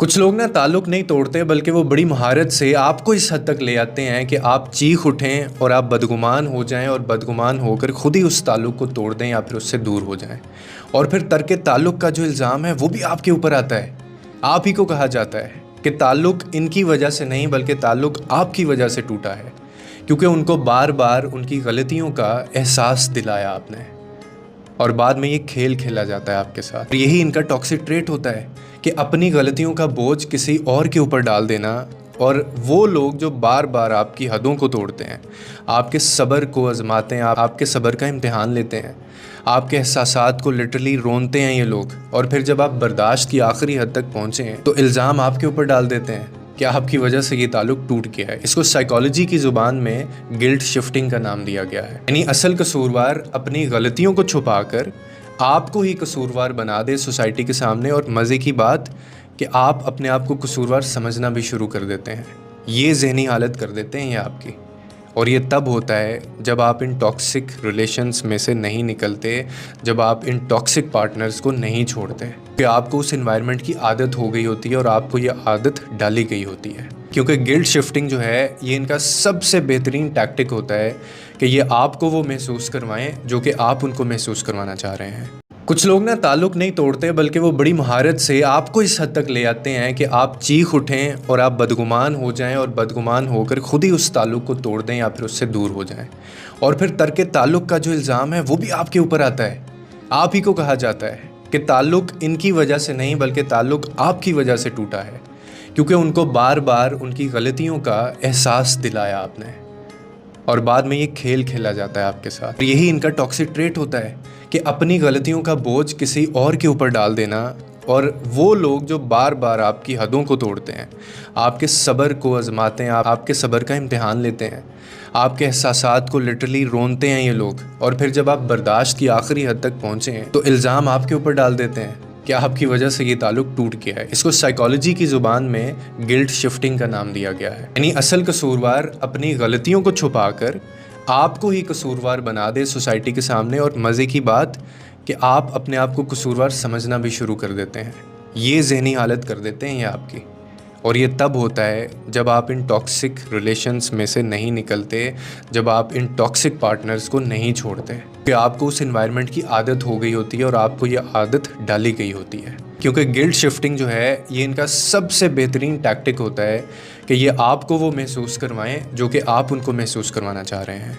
कुछ लोग ना ताल्लुक़ नहीं तोड़ते बल्कि वो बड़ी महारत से आपको इस हद तक ले आते हैं कि आप चीख उठें और आप बदगुमान हो जाएं और बदगुमान होकर ख़ुद ही उस ताल्लुक़ को तोड़ दें या फिर उससे दूर हो जाएं। और फिर तर्क ताल्लुक़ का जो इल्ज़ाम है वो भी आपके ऊपर आता है। आप ही को कहा जाता है कि ताल्लुक़ इनकी वजह से नहीं बल्कि ताल्लुक़ आपकी वजह से टूटा है, क्योंकि उनको बार बार उनकी गलतियों का एहसास दिलाया आपने और बाद में ये खेल खेला जाता है आपके साथ। यही इनका टॉक्सिक ट्रेट होता है कि अपनी गलतियों का बोझ किसी और के ऊपर डाल देना। और वो लोग जो बार बार आपकी हदों को तोड़ते हैं, आपके सब्र को आजमाते हैं, आपके सब्र का इम्तिहान लेते हैं, आपके एहसासात को लिटरली रोनते हैं ये लोग। और फिर जब आप बर्दाश्त की आखिरी हद तक पहुँचे हैं तो इल्ज़ाम आपके ऊपर डाल देते हैं कि आपकी वजह से ये ताल्लुक़ टूट गया है। इसको साइकोलॉजी की ज़ुबान में गिल्ट शिफ्टिंग का नाम दिया गया है। यानी असल कसूरवार अपनी गलतियों को छुपाकर आपको ही कसूरवार बना दे सोसाइटी के सामने। और मज़े की बात कि आप अपने आप को कसूरवार समझना भी शुरू कर देते हैं। ये ज़हनी हालत कर देते हैं ये आपकी। और ये तब होता है जब आप इन टॉक्सिक रिलेशंस में से नहीं निकलते, जब आप इन टॉक्सिक पार्टनर्स को नहीं छोड़ते, कि आपको उस एनवायरनमेंट की आदत हो गई होती है और आपको ये आदत डाली गई होती है। क्योंकि गिल्ट शिफ्टिंग जो है ये इनका सबसे बेहतरीन टैक्टिक होता है कि ये आपको वो महसूस करवाएं जो कि आप उनको महसूस करवाना चाह रहे हैं। कुछ लोग ना ताल्लुक़ नहीं तोड़ते बल्कि वो बड़ी महारत से आपको इस हद तक ले आते हैं कि आप चीख उठें और आप बदगुमान हो जाएं और बदगुमान होकर ख़ुद ही उस ताल्लुक़ को तोड़ दें या फिर उससे दूर हो जाएं। और फिर तर्क ताल्लुक़ का जो इल्ज़ाम है वो भी आपके ऊपर आता है। आप ही को कहा जाता है कि ताल्लुक़ इनकी वजह से नहीं बल्कि ताल्लुक़ आपकी वजह से टूटा है, क्योंकि उनको बार बार उनकी गलतियों का एहसास दिलाया आपने और बाद में ये खेल खेला जाता है आपके साथ। यही इनका टॉक्सिक ट्रेट होता है कि अपनी गलतियों का बोझ किसी और के ऊपर डाल देना। और वो लोग जो बार बार आपकी हदों को तोड़ते हैं, आपके सब्र को आजमाते हैं, आपके सब्र का इम्तिहान लेते हैं, आपके एहसासात को लिटरली रोनते हैं ये लोग। और फिर जब आप बर्दाश्त की आखिरी हद तक पहुँचे हैं तो इल्ज़ाम आपके ऊपर डाल देते हैं कि आपकी वजह से ये ताल्लुक़ टूट गया है। इसको साइकोलॉजी की ज़ुबान में गिल्ट शिफ्टिंग का नाम दिया गया है। यानी असल कसूरवार अपनी गलतियों को छुपाकर आपको ही कसूरवार बना दे सोसाइटी के सामने। और मज़े की बात कि आप अपने आप को कसूरवार समझना भी शुरू कर देते हैं। ये ज़हनी हालत कर देते हैं ये आपकी। और ये तब होता है जब आप इन टॉक्सिक रिलेशंस में से नहीं निकलते, जब आप इन टॉक्सिक पार्टनर्स को नहीं छोड़ते, कि आपको उस एनवायरनमेंट की आदत हो गई होती है और आपको ये आदत डाली गई होती है। क्योंकि गिल्ट शिफ्टिंग जो है ये इनका सबसे बेहतरीन टैक्टिक होता है कि ये आपको वो महसूस करवाएं जो कि आप उनको महसूस करवाना चाह रहे हैं।